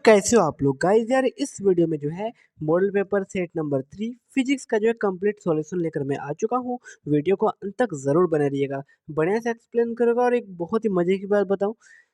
कैसे हो आप लोग गाइस यार। इस वीडियो में जो है model paper set number 3 physics का जो है कंप्लीट सॉल्यूशन लेकर मैं आ चुका हूँ। वीडियो को अंत तक जरूर बने रहिएगा, बढ़िया से एक्सप्लेन करूंगा। और एक बहुत ही मजे की बात बताऊं,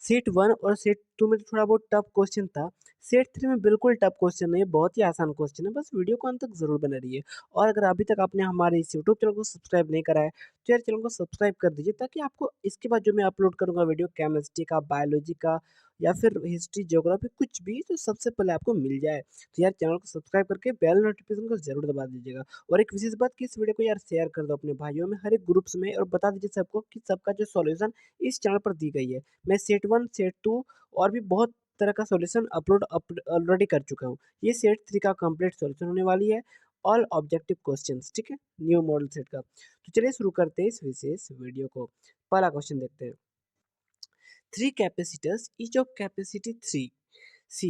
सेट 1 और सेट 2 में तो थोड़ा बहुत टफ क्वेश्चन था, सेट 3 में बिल्कुल टफ क्वेश्चन नहीं है, बहुत ही आसान क्वेश्चन है। बस वीडियो को अंत तक जरूर बने रहिए। और अगर अभी तक आपने हमारे इस यूट्यूब चैनल को सब्सक्राइब नहीं करा है तो यार चैनल को सब्सक्राइब कर दीजिए, ताकि आपको इसके बाद जो मैं अपलोड करूंगा वीडियो केमिस्ट्री का, बायोलॉजी का या फिर हिस्ट्री, ज्योग्राफी, कुछ भी, तो सबसे पहले आपको मिल जाए। तो यार चैनल को सब्सक्राइब करके बेल नोटिफिकेशन को जरूर दबा दीजिएगा। और एक विशेष बात कि इस वीडियो को यार शेयर कर दो अपने भाइयों में, हर एक ग्रुप्स में, और बता दीजिए सबको कि सबका जो सॉल्यूशन इस चैनल पर दी गई है। मैं सेट 1, सेट 2 और भी बहुत तरह का सॉल्यूशन अपलोड ऑलरेडी कर चुका हूँ। ये सेट 3 का कंप्लीट सॉल्यूशन होने वाली है, ऑल ऑब्जेक्टिव क्वेश्चंस, ठीक है, न्यू मॉडल सेट का। तो चलिए शुरू करते हैं इस विशेष वीडियो को। पहला क्वेश्चन देखते हैं। Three capacitors, each of capacity 3 C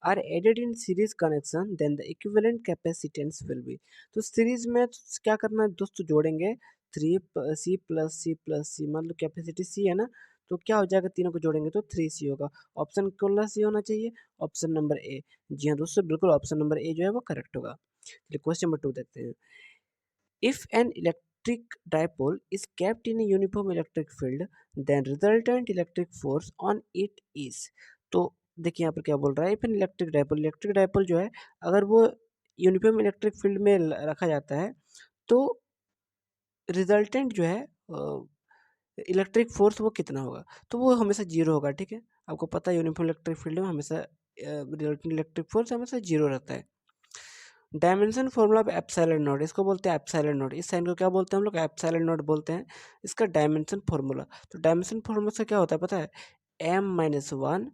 are added in series connection, then the equivalent capacitance will be। तो सीरीज में तो क्या करना है दोस्तों, जोड़ेंगे 3C+C+C, मतलब कैपेसिटी C है ना, तो क्या हो जाएगा, तीनों को जोड़ेंगे तो 3C होगा। ऑप्शन कौन सा सी होना चाहिए? ऑप्शन नंबर ए। जी हाँ दोस्तों, बिल्कुल ऑप्शन नंबर ए जो है वो करेक्ट होगा। चलिए क्वेश्चन नंबर 2 देखते हैं। If an electric dipole is kept in a uniform electric field, then resultant electric force on it is। तो देखिए यहाँ पर क्या बोल रहा है, इफ एन इलेक्ट्रिक डाइपोल जो है, अगर वो यूनिफॉर्म इलेक्ट्रिक फील्ड में रखा जाता है, तो रिजल्टेंट जो है इलेक्ट्रिक फोर्स वो कितना होगा, तो वो हमेशा जीरो होगा। ठीक है, आपको पता है यूनिफॉर्म इलेक्ट्रिक फील्ड में हमेशा रिजल्टेंट इलेक्ट्रिक फोर्स हमेशा जीरो रहता है। Dimension formula of epsilon not, इसको बोलते हैं एप्सिलॉन नॉट। इस साइन को क्या बोलते हैं हम लोग? एप्सिलॉन नॉट बोलते हैं इसका डायमेंशन फॉर्मूला। तो डायमेंशन फॉर्मूला से क्या होता है पता है? m-1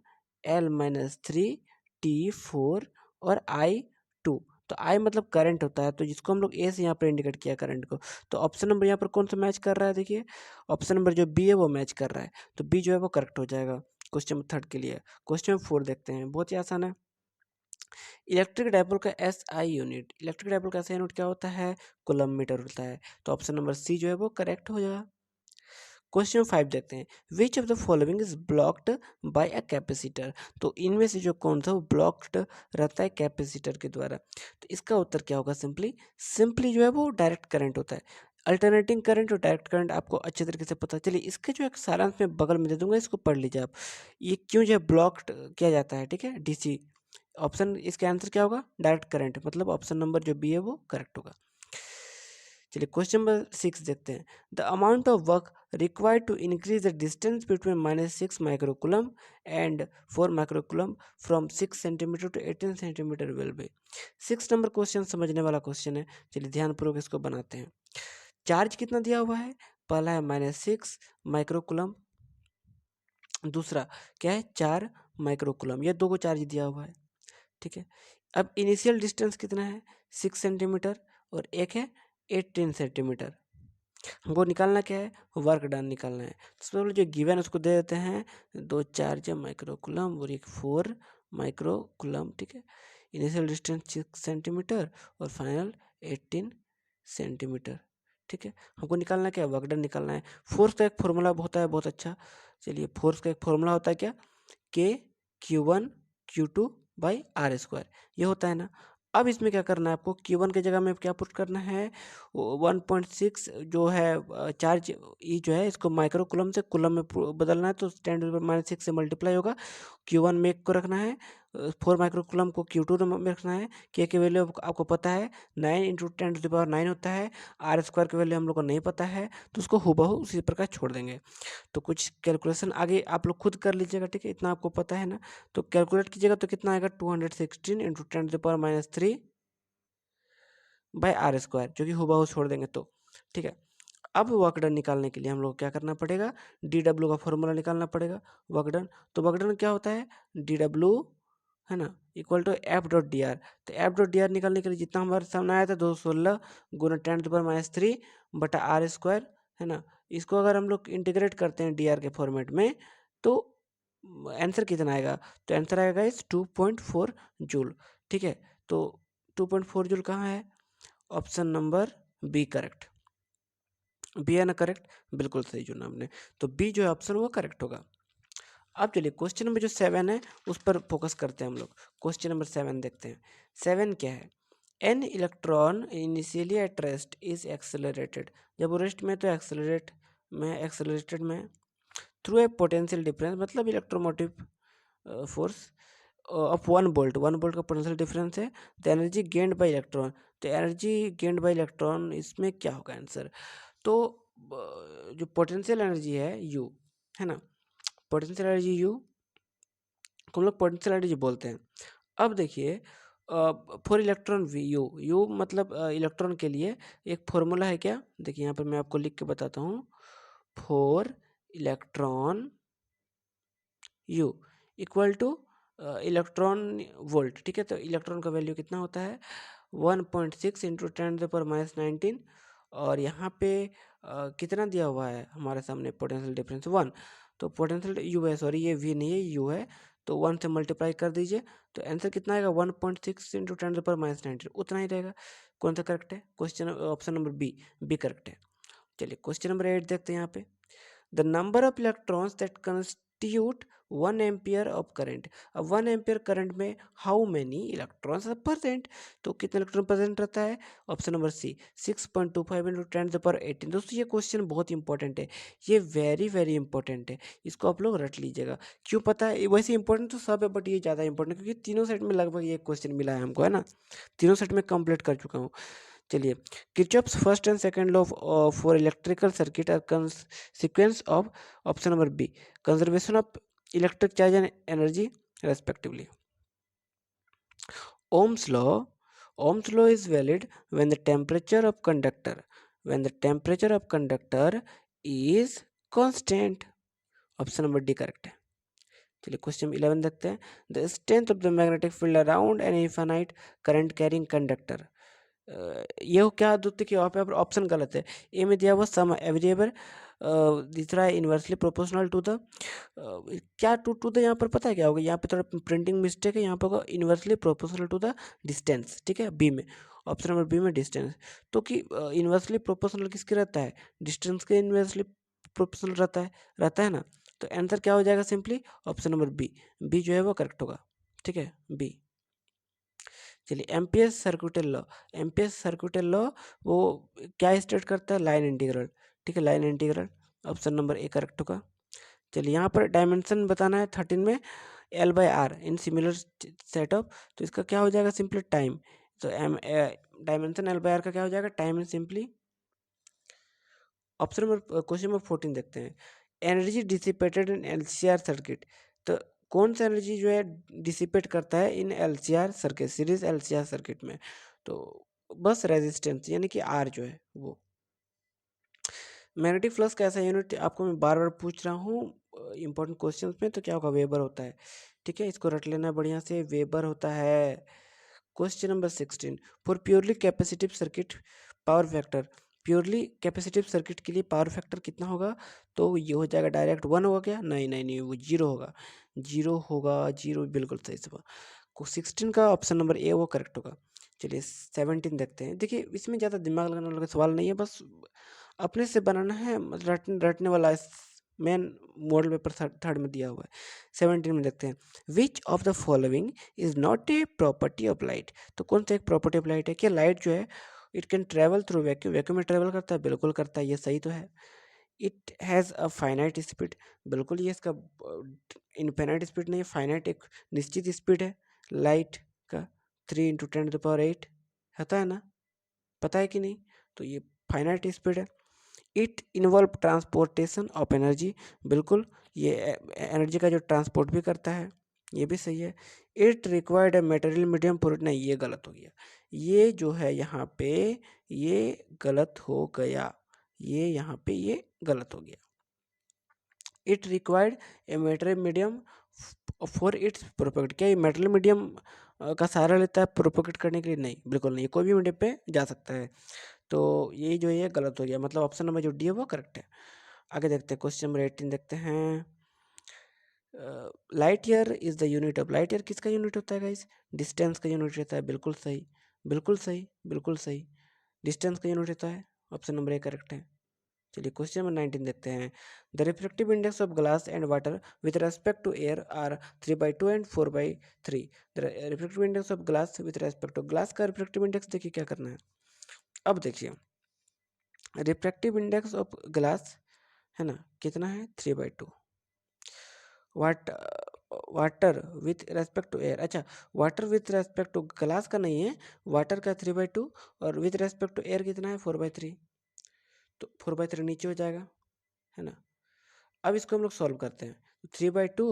l-3 t4 और i2। तो i मतलब करंट होता है, तो जिसको हम लोग ए से यहाँ पर इंडिकेट किया करंट को। तो ऑप्शन नंबर यहाँ पर कौन सा मैच कर रहा है? देखिए ऑप्शन नंबर जो बी है वो मैच कर रहा है, तो बी जो है वो करेक्ट हो जाएगा क्वेश्चन नंबर 3 के लिए। क्वेश्चन नंबर 4 देखते हैं, बहुत ही आसान है। इलेक्ट्रिक डायपोल का एसआई यूनिट, इलेक्ट्रिक डायपोल का एसआई यूनिट क्या होता है? कूलम मीटर होता है। तो ऑप्शन नंबर सी जो है वो करेक्ट हो जाएगा। क्वेश्चन 5 देखते हैं। Which of the following is blocked by a capacitor. तो इनमें से जो कौन सा वो ब्लॉक्ड रहता है कैपेसिटर के द्वारा? तो इसका उत्तर क्या होगा? सिंपली जो है वो डायरेक्ट करंट होता है। अल्टरनेटिंग करंट और डायरेक्ट करंट आपको अच्छे तरीके से पता। चलिए इसके जो एक सारांश में बगल में दे दूंगा, इसको पढ़ लीजिए आप। ये क्यों जो है ब्लॉक्ड किया जाता है, ठीक है, डीसी। ऑप्शन, इसका आंसर क्या होगा? डायरेक्ट करंट, मतलब ऑप्शन नंबर जो बी है वो करेक्ट होगा। चलिए क्वेश्चन नंबर 6 देखते हैं। The amount of work required to increase the distance between -6 microcoulomb and 4 microcoulomb from 6 centimetre to 18 centimetre will be. 6 number question समझने वाला क्वेश्चन है। चलिए ध्यानपूर्वक इसको बनाते हैं। चार्ज कितना दिया हुआ है? पहला है -6 माइक्रोकुलम, दूसरा क्या है? 4 माइक्रोकुलम। ये दो को चार्ज दिया हुआ है, ठीक है। अब इनिशियल डिस्टेंस कितना है? 6 सेंटीमीटर, और एक है 18 सेंटीमीटर। हमको निकालना क्या है? वर्क डन निकालना है। तो सबसे पहले जो गिवन है उसको दे देते हैं, 2 चार्ज माइक्रोकुलम और एक 4 माइक्रोकुलम, ठीक है। इनिशियल डिस्टेंस 6 सेंटीमीटर और फाइनल 18 सेंटीमीटर, ठीक है। हमको निकालना क्या है? वर्क डन निकालना है। फोर्स का एक फॉर्मूला होता है बहुत अच्छा। चलिए फोर्स का एक फॉर्मूला होता है क्या? के Q1 Q2 by are square, ये होता है ना। अब इसमें क्या करना है आपको? Q1 की जगह में क्या पुट करना है? 1.6 जो है चार्ज ई जो है, इसको माइक्रोकुलम से कुलम में बदलना है, तो 10⁻⁻6 से मल्टीप्लाई होगा। Q1 में को रखना है, 4 माइक्रोकुलम को Q2 में रखना है। के की वैल्यू आपको पता है 9 × 10⁻9 होता है। आर स्क्वायर की वैल्यू हम लोग को नहीं पता है, तो उसको हूबहू उसी प्रकार छोड़ देंगे। तो कुछ कैलकुलेशन आगे आप लोग खुद कर लीजिएगा, ठीक है, इतना आपको पता है ना। तो कैलकुलेट कीजिएगा तो कितना आएगा? 216 × 10⁻³ बाय आर स्क्वायर, जो कि हूबहू छोड़ देंगे तो, ठीक है। अब वर्क डन निकालने के लिए हम लोग क्या करना पड़ेगा? डी डब्ल्यू का फॉर्मूला निकालना पड़ेगा, वर्क डन। तो वर्क डन क्या होता है? डी डब्ल्यू, है ना, equal to F dot D R. तो एफ डॉट डी आर निकालने के लिए जितना हमारे सामने आया था 216 गुना 10⁻³ बटा आर स्क्वायर, है ना। इसको अगर हम लोग इंटीग्रेट करते हैं डी आर के फॉर्मेट में, तो आंसर कितना आएगा? तो आंसर आएगा इस 2.4 जूल, ठीक है। तो 2.4 जूल कहाँ है? Option number B correct. B है ना करेक्ट? बिल्कुल सही चुना हमने। तो बी जो है ऑप्शन वो करेक्ट होगा। अब चलिए क्वेश्चन नंबर जो 7 है उस पर फोकस करते हैं हम लोग। क्वेश्चन नंबर 7 देखते हैं। 7 क्या है? An electron initially at rest is accelerated. जब वो रेस्ट में तो एक्सेलरेटेड में थ्रू ए पोटेंशियल डिफरेंस, मतलब electromotive force of 1 volt. 1 volt का पोटेंशियल डिफरेंस है। The energy gained by electron, तो एनर्जी गेन्ड बाय इलेक्ट्रॉन इसमें क्या होगा आंसर? तो जो पोटेंशियल एनर्जी है यू, है ना, पोटेंशियल एनर्जी यू को हम लोग पोटेंशियल एनर्जी बोलते हैं। अब देखिए फॉर इलेक्ट्रॉन वी, यू मतलब इलेक्ट्रॉन के लिए एक फॉर्मूला है क्या? देखिए यहाँ पर मैं आपको लिख के बताता हूँ। For electron you equal two electron volt, ठीक है। तो इलेक्ट्रॉन का वैल्यू कितना होता है? 1.6 इंटू 10⁻19। और यहाँ पे कितना दिया हुआ है हमारे सामने? Potential difference 1। तो पोटेंशियल यू है, सॉरी ये वी नहीं है, यू है, तो 1 से मल्टीप्लाई कर दीजिए। तो आंसर कितना आएगा? 1.6 इंटू 10⁻19, उतना ही रहेगा। कौन सा करेक्ट है? Question option number B, B correct है। चलिए क्वेश्चन नंबर 8 देखते हैं यहाँ पे। The number of electrons that constitute 1 ampere of current. अब 1 एम्पियर करंट में how many electrons are present? तो कितने इलेक्ट्रॉन प्रेजेंट रहता है? Option number C, 6.25 into 10⁻18। दोस्तों ये क्वेश्चन बहुत इंपॉर्टेंट है, ये वेरी वेरी इंपॉर्टेंट है, इसको आप लोग रट लीजिएगा। क्यों पता है? वैसे इंपॉर्टेंट तो सब है, बट ये ज़्यादा इंपॉर्टेंट क्योंकि तीनों सेट में लगभग ये क्वेश्चन मिला है हमको, है ना, तीनों सेट में कंप्लीट कर चुका हूँ। चलिए, Kirchhoff's first and second law for electrical circuit are sequence of option number B, conservation of electric charge and energy respectively. Ohm's law, Ohm's law is valid when the temperature of conductor is constant. Option number D correct है। चलिए question 11 देखते हैं। The strength of the magnetic field around an infinite current carrying conductor. ये क्या दोस्तों कि यहाँ पे ऑप्शन गलत है। ए में दिया हुआ सम एवरेबल, दूसरा है इन्वर्सली प्रोपोर्शनल टू द, क्या टू द यहाँ पर पता है क्या होगा? यहाँ पे थोड़ा प्रिंटिंग मिस्टेक है, यहाँ पर होगा inversely proportional to the distance, ठीक है, बी में, ऑप्शन नंबर बी में डिस्टेंस। तो कि इन्वर्सली प्रोपोर्शनल किसके रहता है? डिस्टेंस के इन्वर्सली प्रोपोर्शनल रहता है ना। तो आंसर क्या हो जाएगा? Simply option number B, B जो है वो करेक्ट होगा, ठीक है, बी। चलिए Ampere's circuital law, Ampere's circuital law वो क्या स्टेट करता है? लाइन इंटीग्रल, ठीक है, line integral, option number A correct होगा। चलिए यहाँ पर डायमेंशन बताना है 13 में, L by R in similar set of, तो इसका क्या हो जाएगा? Simply time. तो डायमेंशन एल बाई आर का क्या हो जाएगा? Time in simply. Option number question number 14 देखते हैं। Energy dissipated in LCR circuit, तो कौन सा एनर्जी जो है डिसिपेट करता है in LCR circuit, series LCR circuit में? तो बस रेजिस्टेंस, यानी कि आर जो है वो। मैग्नेटिक फ्लक्स का ऐसा यूनिट आपको मैं बार बार पूछ रहा हूँ इंपॉर्टेंट क्वेश्चन में, तो क्या होगा? वेबर होता है, ठीक है, इसको रट लेना बढ़िया से, वेबर होता है। Question number 16, for purely capacitive circuit power factor, purely capacitive circuit के लिए पावर फैक्टर कितना होगा? तो ये हो जाएगा डायरेक्ट 1 होगा क्या? नहीं नहीं नहीं, वो 0 होगा, 0 होगा, 0 बिल्कुल सही से। 16 का ऑप्शन नंबर ए वो करेक्ट होगा। चलिए 17 देखते हैं। देखिए इसमें ज़्यादा दिमाग लगाने वाला सवाल नहीं है, बस अपने से बनाना है, रटने वाला मेन मॉडल पेपर थर्ड में दिया हुआ है। 17 में देखते हैं। Which of the following is not a property of light, तो कौन सा एक प्रॉपर्टी ऑफ लाइट है? क्या लाइट जो है it can travel through vacuum, vacuum में ट्रेवल करता है? बिल्कुल करता है, ये सही तो है। It has a finite speed, बिल्कुल ये इसका इनफाइनाइट स्पीड नहीं है, फाइनाइट एक निश्चित स्पीड है लाइट का, 3 × 10⁸ होता है ना, पता है कि नहीं? तो ये फाइनाइट स्पीड है। It involve transportation of energy, बिल्कुल ये एनर्जी का जो ट्रांसपोर्ट भी करता है, ये भी सही है। It required a material medium for, नहीं ये गलत हो गया, ये जो है यहाँ पे ये गलत हो गया, ये यहाँ पे ये गलत हो गया। It required a material medium for its propagate, क्या ये मटेरियल मीडियम का सहारा लेता है प्रोपेगेट करने के लिए? नहीं, बिल्कुल नहीं, कोई भी मीडियम पे जा सकता है। तो ये जो है गलत हो गया, मतलब ऑप्शन नंबर जो डी है वो करेक्ट है। आगे देखते हैं क्वेश्चन नंबर 18 देखते हैं। Light year is the unit of, light year किसका यूनिट होता है गाइस? डिस्टेंस का यूनिट रहता है, बिल्कुल सही, बिल्कुल सही, बिल्कुल सही, डिस्टेंस का यूनिट रहता है, ऑप्शन नंबर ए करेक्ट है। चलिए क्वेश्चन नंबर 19 देखते हैं। The refractive index of glass and water with respect to air are 3/2 and 4/3। The refractive index of glass with respect to, glass का रिफ्रैक्टिव इंडेक्स देखिए क्या करना है। अब देखिए रिफ्रैक्टिव इंडेक्स ऑफ ग्लास है ना कितना है 3/2। What water with respect to air, अच्छा water with respect to glass का नहीं है, वाटर का 3/2 और विथ रेस्पेक्ट टू एयर कितना है 4/3। तो 4/3 नीचे हो जाएगा है ना। अब इसको हम लोग सॉल्व करते हैं। 3/2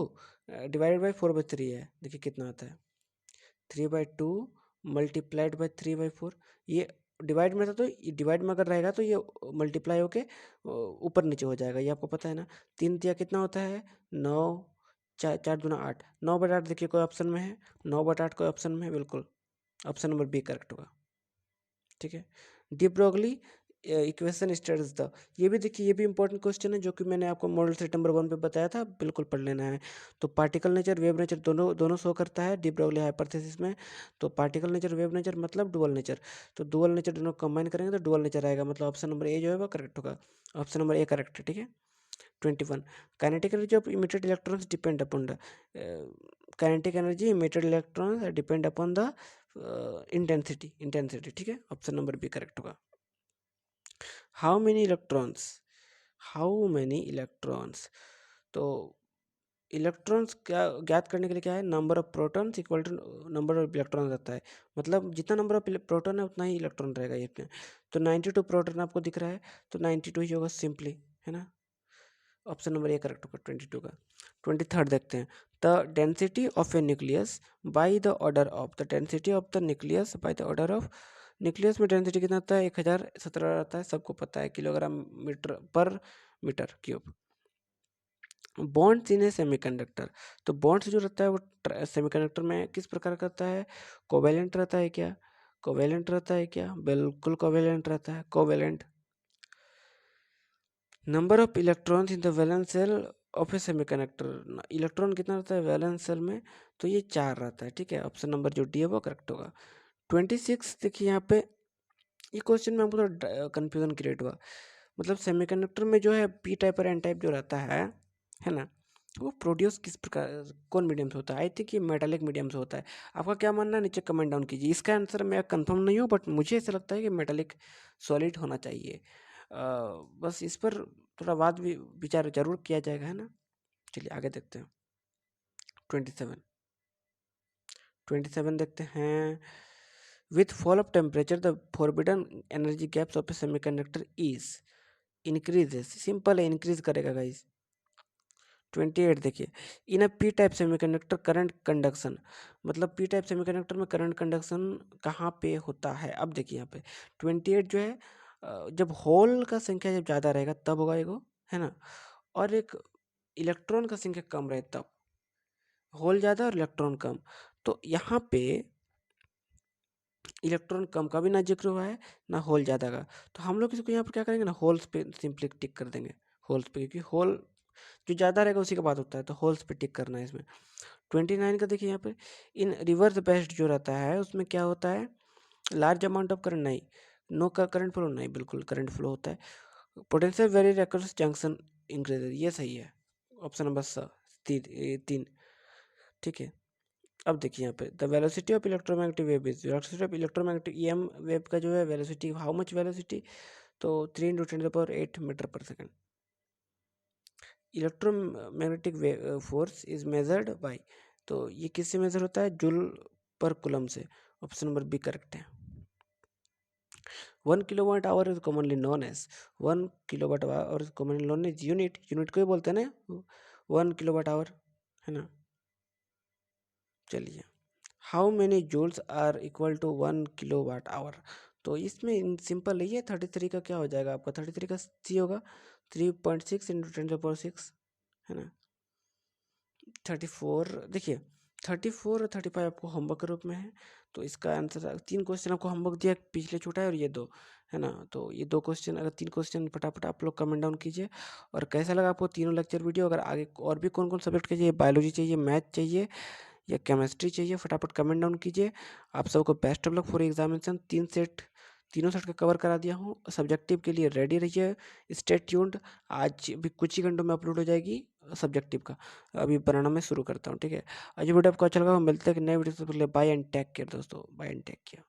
डिवाइडेड बाई 4/3 है, देखिए कितना आता है 3/2 मल्टीप्लाइड बाई 3/4। ये डिवाइड में था तो डिवाइड में अगर रहेगा तो ये मल्टीप्लाई होके ऊपर नीचे हो जाएगा, ये आपको पता है ना। 3 दिया कितना होता है 9, 4 दूना 8, 9/8 देखिए कोई ऑप्शन में है, 9/8 कोई ऑप्शन में है, बिल्कुल ऑप्शन नंबर बी करेक्ट होगा। ठीक है, de Broglie equation states the, ये भी देखिए ये भी इंपॉर्टेंट क्वेश्चन है जो कि मैंने आपको मॉडल सेट नंबर 1 पे बताया था, बिल्कुल पढ़ लेना है। तो पार्टिकल नेचर वेव नेचर दोनों दोनों शो करता है डी ब्रोगली हाइपोथेसिस में। तो पार्टिकल नेचर वेव नेचर मतलब डुअल नेचर, तो डुअल नेचर दोनों कंबाइन करेंगे तो डुअल नेचर आएगा, मतलब ऑप्शन नंबर ए जो है वो करेक्ट होगा, ऑप्शन नंबर ए करेक्ट है। ठीक है, 21 kinetic energy of emitted electrons depend upon the, kinetic energy emitted electrons depend upon the intensity. ठीक है, ऑप्शन नंबर बी करेक्ट होगा। How many electrons, how many electrons, तो electrons क्या ज्ञात करने के लिए क्या है, number of protons equal to number of electron रहता है, मतलब जितना नंबर ऑफ प्रोटॉन है उतना ही इलेक्ट्रॉन रहेगा ये अपने। तो 92 प्रोटॉन आपको दिख रहा है तो 92 ही होगा सिंपली, है ना, ऑप्शन नंबर ए करेक्ट होगा 22 का। 23 देखते हैं। The density of a nucleus by the order of, the density of the nucleus by the order of, nucleus में डेंसिटी कितना आता है 1017 रहता है, सबको पता है, किलोग्राम मीटर पर metre cube. Bonds in a semiconductor, तो बॉन्ड्स जो रहता है वो सेमीकंडक्टर में किस प्रकार करता है, कोवेलेंट रहता है क्या, कोवेलेंट रहता है क्या, बिल्कुल कोवेलेंट रहता है, covalent. Number of electrons in the valence shell of a semiconductor, electron कितना रहता है वैलेंस सेल में, तो ये 4 रहता है। ठीक है, ऑप्शन नंबर जो डी है वो करेक्ट होगा। 26 देखिए यहाँ पे, ये क्वेश्चन में हमको थोड़ा कन्फ्यूजन क्रिएट हुआ, मतलब सेमीकंडक्टर में जो है पी टाइप और एन टाइप जो रहता है ना, वो प्रोड्यूस किस प्रकार कौन मीडियम से होता है, आई थिंक ये मेटालिक मीडियम से होता है। आपका क्या मानना है नीचे कमेंट डाउन कीजिए, इसका आंसर मैं कंफर्म नहीं हूँ बट मुझे ऐसा लगता है कि मेटालिक सॉलिड होना चाहिए। बस इस पर थोड़ा वाद विचार जरूर किया जाएगा, है ना। चलिए आगे देखते हैं। 27 देखते हैं। With fall of temperature the forbidden energy gaps of a semiconductor is increases, simple है इंक्रीज करेगा गाइस। 28 देखिए, in a P type semiconductor current conduction, मतलब पी टाइप सेमीकंडक्टर में करंट कंडक्शन कहाँ पे होता है। अब देखिए यहाँ पे 28 जो है जब होल का संख्या जब ज़्यादा रहेगा तब होगा एगो, है ना, और एक इलेक्ट्रॉन का संख्या कम रहे तब, होल ज़्यादा और इलेक्ट्रॉन कम। तो यहाँ पे इलेक्ट्रॉन कम का भी ना जिक्र हुआ है ना होल ज़्यादा का, तो हम लोग इसको यहाँ पर क्या करेंगे ना होल्स पे सिंपली टिक कर देंगे, होल्स पे, क्योंकि होल जो ज़्यादा रहेगा उसी का बात होता है, तो होल्स पे टिक करना है इसमें। 29 का देखिए यहाँ पे, इन रिवर्स बेस्ड जो रहता है उसमें क्या होता है, लार्ज अमाउंट ऑफ करंट नहीं, नो का करंट फ्लो नहीं, बिल्कुल करंट फ्लो होता है। पोटेंशियल वेरी रेकर्स जंक्शन इंक्रीज, ये सही है, ऑप्शन नंबर 3। ठीक है, अब देखिए यहाँ पे the velocity of electromagnetic wave is, velocity of electromagnetic EM wave का जो है वेलोसिटी, हाउ मच वेलोसिटी, तो 3 × 10⁸ मीटर पर second. Electromagnetic force is measured by, तो ये किससे मेजर होता है, जूल पर कूलम से, ऑप्शन नंबर बी करेक्ट है। 1 kilowatt hour is commonly known as, 1 kilowatt hour is commonly known as unit, unit को ही बोलते हैं ना 1 किलोवाट आवर, है ना। चलिए, how many joules are equal to 1 kilowatt hour, तो इसमें सिंपल है ये 33 का क्या हो जाएगा आपका, 33 का सी होगा 3.6 × 10⁶, है ना। 34 देखिए, 34 और 35 आपको होमवर्क के रूप में है, तो इसका आंसर 3 क्वेश्चन आपको होमवर्क दिया, पिछले छोटा है और ये 2, है ना। तो ये 2 क्वेश्चन, अगर 3 क्वेश्चन फटाफट आप लोग कमेंट डाउन कीजिए, और कैसा लगा आपको तीनों लेक्चर वीडियो, अगर आगे और भी कौन कौन सब्जेक्ट चाहिए, बायोलॉजी चाहिए, मैथ चाहिए या केमिस्ट्री चाहिए, फटाफट कमेंट डाउन कीजिए। आप सबको best of luck for examination. तीनों सब्जेक्ट कवर करा दिया हूँ। सब्जेक्टिव के लिए रेडी रहिए, स्टे ट्यून्ड। आज भी कुछ ही घंटों में अपलोड हो जाएगी सब्जेक्टिव का। अभी बनाना मैं शुरू करता हूँ, ठीक है। आज वीडियो आपको अच्छा लगा, मिलते हैं एक नए वीडियो से। पहले बाय एंड टेक केयर दोस्तों, बाय एंड टेक केयर।